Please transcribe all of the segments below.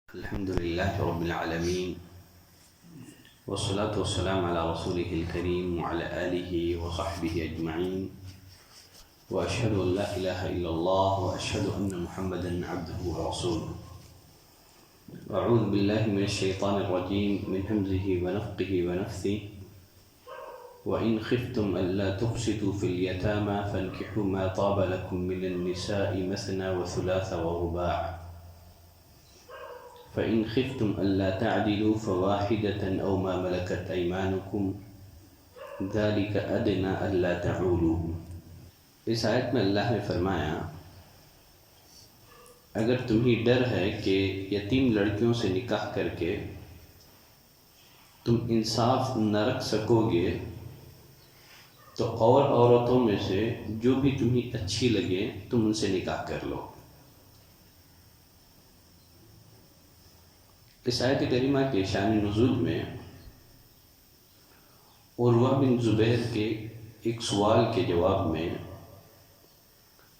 الحمد لله رب العالمين والصلاة والسلام على رسوله الكريم وعلى آله وصحبه أجمعين وأشهد أن لا إله إلا الله وأشهد أن محمدا عبده ورسوله. أعوذ بالله من الشيطان الرجيم من همزه ونفخه ونفثه. وإن خفتم ألا تقسطوا في اليتامى فانكحوا ما طاب لكم من النساء مثنى وثلاث ورباع فإن خفتم ألا تعدلوا فواحدة أو ما ملكت أيمانكم ذلك أدنى ألا تعولوا. اس آیت میں اللہ نے فرمایا اگر تمہیں ڈر ہے کہ یتیم لڑکیوں سے نکاح کر کے تم انصاف نہ رکھ سکو گے تو اور عورتوں میں سے جو بھی تمہیں اچھی لگے تم ان سے نکاح کر لو. اس آیت کریمہ کے شان نزول میں عروہ بن زبیر کے ایک سوال کے جواب میں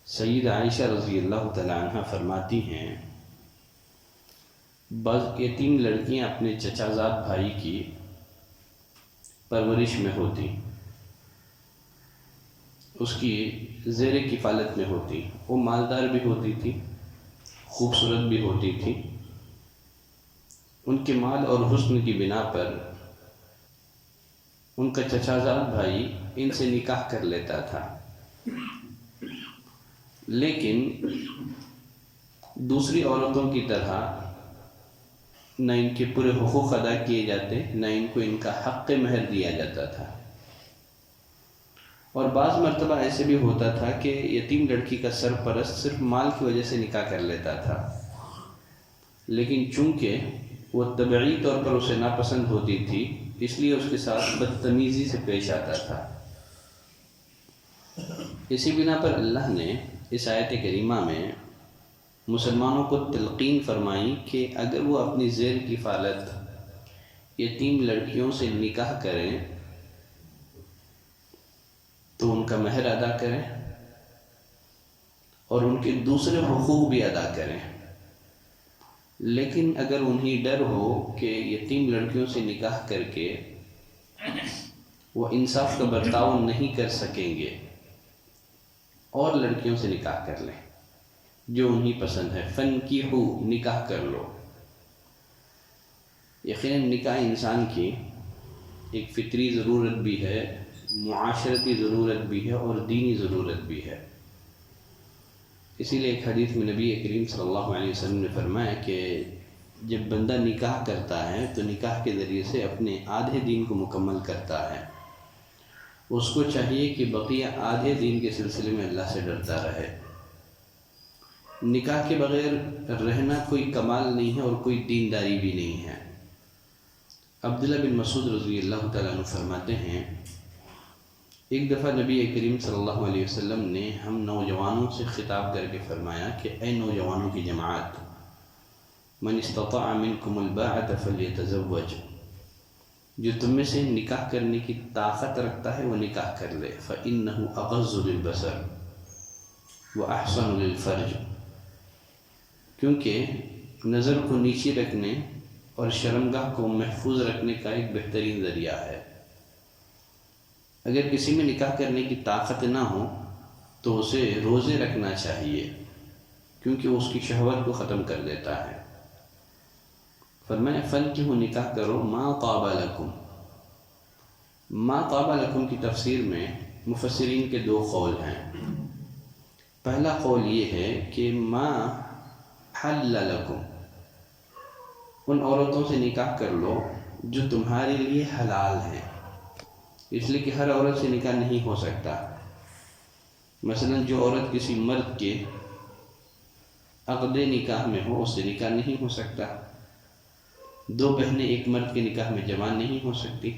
سید عائشہ رضی اللہ تعالی عنہ فرماتی ہیں بعض یتیم لڑکیاں اپنے چچا زاد بھائی کی پرورش میں ہوتی، اس کی زیر کفالت میں ہوتی. وہ مالدار بھی ہوتی تھی، خوبصورت بھی ہوتی تھی. ان کے مال اور حسن کی بنا پر ان کا چچا زاد بھائی ان سے نکاح کر لیتا تھا، لیکن دوسری عورتوں کی طرح نہ ان کے پورے حقوق ادا کیے جاتے، نہ ان کو ان کا حق مہر دیا جاتا تھا. اور بعض مرتبہ ایسے بھی ہوتا تھا کہ یتیم لڑکی کا سرپرست صرف مال کی وجہ سے نکاح کر لیتا تھا، لیکن چونکہ وہ طبعی طور پر اسے ناپسند ہوتی تھی اس لیے اس کے ساتھ بدتمیزی سے پیش آتا تھا. اسی بنا پر اللہ نے اس آیت کریمہ میں مسلمانوں کو تلقین فرمائی کہ اگر وہ اپنی زیر کفالت یتیم لڑکیوں سے نکاح کریں تو ان کا مہر ادا کریں اور ان کے دوسرے حقوق بھی ادا کریں. لیکن اگر انہیں ڈر ہو کہ یتیم لڑکیوں سے نکاح کر کے وہ انصاف کا برتاؤ نہیں کر سکیں گے اور لڑکیوں سے نکاح کر لیں جو انہیں پسند ہے. فنکحوا، نکاح کر لو. یقیناً نکاح انسان کی ایک فطری ضرورت بھی ہے، معاشرتی ضرورت بھی ہے اور دینی ضرورت بھی ہے. اسی لیے ایک حدیث میں نبی کریم صلی اللہ علیہ وسلم نے فرمایا کہ جب بندہ نکاح کرتا ہے تو نکاح کے ذریعے سے اپنے آدھے دین کو مکمل کرتا ہے. اس کو چاہیے کہ بقیہ آدھے دین کے سلسلے میں اللہ سے ڈرتا رہے. نکاح کے بغیر رہنا کوئی کمال نہیں ہے اور کوئی دینداری بھی نہیں ہے. عبداللہ بن مسعود رضی اللہ تعالیٰ عنہ فرماتے ہیں ایک دفعہ نبی کریم صلی اللہ علیہ وسلم نے ہم نوجوانوں سے خطاب کر کے فرمایا کہ اے نوجوانوں کی جماعت، من استطاع منکم الباءۃ فلیتزوج، جو تم میں سے نکاح کرنے کی طاقت رکھتا ہے وہ نکاح کر لے. فإنہ اغض للبصر واحسن للفرج، کیونکہ نظر کو نیچی رکھنے اور شرمگاہ کو محفوظ رکھنے کا ایک بہترین ذریعہ ہے. اگر کسی میں نکاح کرنے کی طاقت نہ ہو تو اسے روزے رکھنا چاہیے کیونکہ وہ اس کی شہوت کو ختم کر دیتا ہے. فرمایا فنکحوا، نکاح کرو ما طاب لکم. ما طاب لکم کی تفسیر میں مفسرین کے دو قول ہیں. پہلا قول یہ ہے کہ ما حل لکم، ان عورتوں سے نکاح کر لو جو تمہارے لیے حلال ہیں، اس لیے کہ ہر عورت سے نکاح نہیں ہو سکتا. مثلا جو عورت کسی مرد کے عقد نکاح میں ہو اس سے نکاح نہیں ہو سکتا. دو بہنیں ایک مرد کے نکاح میں جمع نہیں ہو سکتی.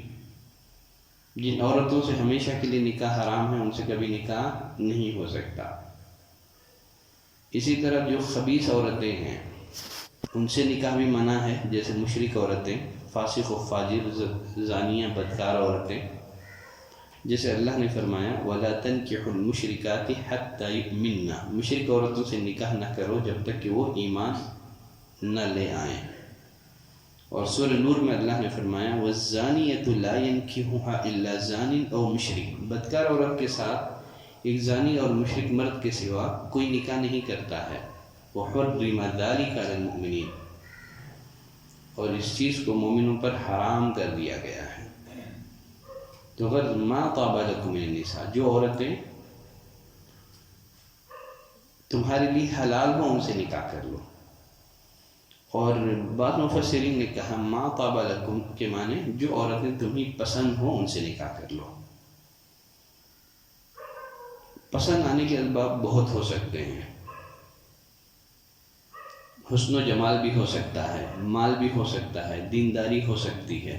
جن عورتوں سے ہمیشہ کے لیے نکاح حرام ہے ان سے کبھی نکاح نہیں ہو سکتا. اسی طرح جو خبیث عورتیں ہیں ان سے نکاح بھی منع ہے، جیسے مشرک عورتیں، فاسق و فاجر، زانیہ، بدکار عورتیں، جیسے اللہ نے فرمایا وَلَا تَنْكِحُوا الْمُشْرِكَاتِ حَتَّى يُؤْمِنَّ، مشرک عورتوں سے نکاح نہ کرو جب تک کہ وہ ایمان نہ لے آئیں. اور سورہ نور میں اللہ نے فرمایا وَالزَّانِيَةُ لَا يَنْكِحُهَا إِلَّا زَانٍ أَوْ مُشْرِكٌ، بدکار عورت کے ساتھ ایک زانی اور مشرک مرد کے سوا کوئی نکاح نہیں کرتا ہے. وَحُرِّمَ ذَلِكَ عَلَى الْمُؤْمِنِينَ، اور اس چیز کو مومنوں پر حرام کر دیا گیا ہے. تو اگر ما طاب لکم من النساء، جو عورتیں تمہارے لیے حلال ہوں ان سے نکاح کر لو. اور بعض مفسرین نے کہا ما طاب لکم کے معنی جو عورتیں تمہیں پسند ہوں ان سے نکاح کر لو. پسند آنے کے اسباب بہت ہو سکتے ہیں. حسن و جمال بھی ہو سکتا ہے، مال بھی ہو سکتا ہے، دینداری ہو سکتی ہے،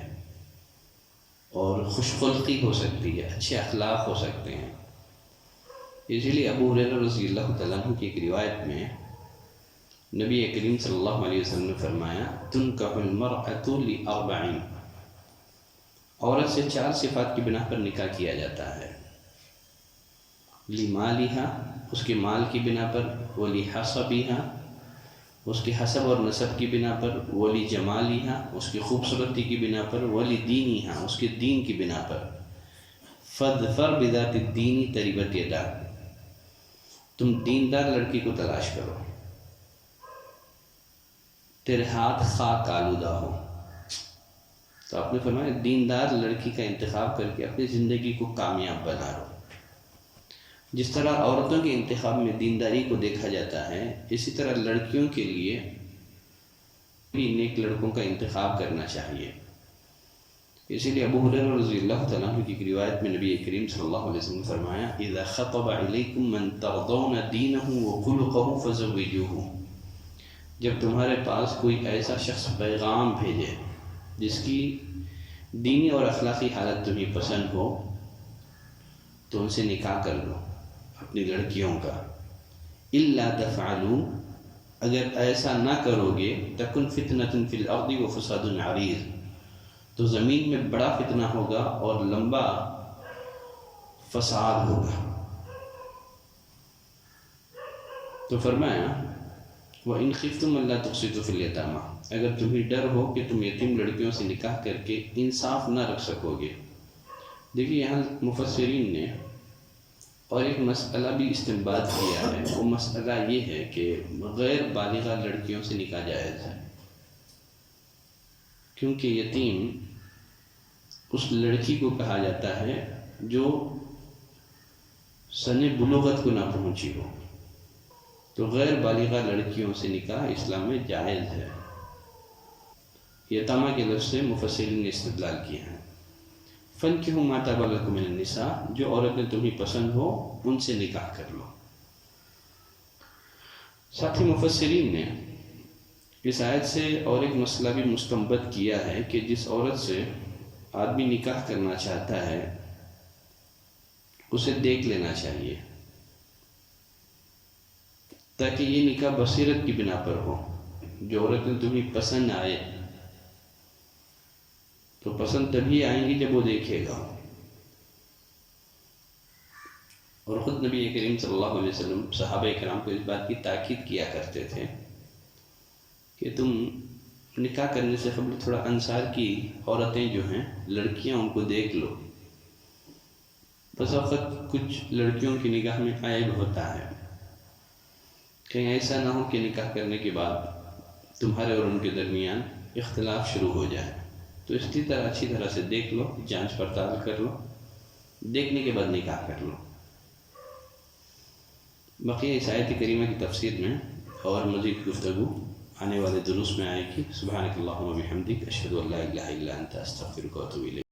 اور خوش خلقی ہو سکتی ہے، اچھے اخلاق ہو سکتے ہیں. اسی لیے ابو ہریرہ رضی اللہ تعالیٰ عنہ کی ایک روایت میں نبی کریم صلی اللہ علیہ وسلم نے فرمایا تنکح المرأة لأربع، عورت سے 4 صفات کی بنا پر نکاح کیا جاتا ہے. لمالہا، اس کے مال کی بنا پر، ولحسبہا، اس کے حسب اور نسب کی بنا پر، ولجمالہا، اس کی خوبصورتی کی بنا پر، ولدینہا، اس کے دین کی بنا پر. فاظفر بذات الدین تربت یداک، تم دیندار لڑکی کو تلاش کرو، تیرے ہاتھ خاک آلودہ ہو. تو آپ نے فرمایا دیندار لڑکی کا انتخاب کر کے اپنی زندگی کو کامیاب بنا لو. جس طرح عورتوں کے انتخاب میں دینداری کو دیکھا جاتا ہے، اسی طرح لڑکیوں کے لیے بھی نیک لڑکوں کا انتخاب کرنا چاہیے. اسی لیے ابو ہریرہ رضی اللہ تعالیٰ عنہ کی روایت میں نبی کریم صلی اللہ علیہ وسلم نے فرمایا اذا خطب علیکم من ترضون دینہ وخلقہ فزوجوہ، جب تمہارے پاس کوئی ایسا شخص پیغام بھیجے جس کی دینی اور اخلاقی حالت تمہیں پسند ہو تو ان سے نکاح کر لو اپنی لڑکیوں کا. الا تفعلوا، اگر ایسا نہ کرو گے تکن فتنۃ فی الارض وفساد عریض، تو زمین میں بڑا فتنہ ہوگا اور لمبا فساد ہوگا. تو فرمایا وَإِنْ خِفْتُمْ أَلَّا تُقْسِطُوا فِي الْيَتَامَىٰ، اگر تمہیں ڈر ہو کہ تم یتیم لڑکیوں سے نکاح کر کے انصاف نہ رکھ سکو گے. دیکھیے یہاں مفسرین نے اور ایک مسئلہ بھی استنباط کیا ہے. وہ مسئلہ یہ ہے کہ غیر بالغہ لڑکیوں سے نکاح جائز ہے، کیونکہ یتیم اس لڑکی کو کہا جاتا ہے جو سن بلوغت کو نہ پہنچی ہو. تو غیر بالغہ لڑکیوں سے نکاح اسلام میں جائز ہے. یتامہ کے لفظ سے مفسرین نے استدلال کیا ہے. فَانْكِحُوا مَا طَابَ لَكُم مِّنَ النِّسَاءِ، جو عورتیں تمہیں پسند ہو ان سے نکاح کر لو. ساتھ ہی مفسرین نے اس آیت سے اور ایک مسئلہ بھی مستنبط کیا ہے کہ جس عورت سے آدمی نکاح کرنا چاہتا ہے اسے دیکھ لینا چاہیے تاکہ یہ نکاح بصیرت کی بنا پر ہو. جو عورتیں تمہیں پسند آئے تو پسند تبھی آئیں گی جب وہ دیکھے گا. اور خود نبی کریم صلی اللہ علیہ وسلم صحابہ کرام کو اس بات کی تاکید کیا کرتے تھے کہ تم نکاح کرنے سے قبل تھوڑا انصار کی عورتیں جو ہیں لڑکیاں ان کو دیکھ لو. بس وقت کچھ لڑکیوں کی نگاہ میں عیب ہوتا ہے، کہیں ایسا نہ ہو کہ نکاح کرنے کے بعد تمہارے اور ان کے درمیان اختلاف شروع ہو جائے. تو اسی طرح اچھی طرح سے دیکھ لو، جانچ پڑتال کر لو، دیکھنے کے بعد نکاح کر لو. بقیہ اس آیت کریمہ کی تفسیر میں اور مزید گفتگو آنے والے دروس میں آئے گی. سبحانک اللہم و بحمدک، اشہد ان لا الہ الا انت، استغفرک و اتوب الیک.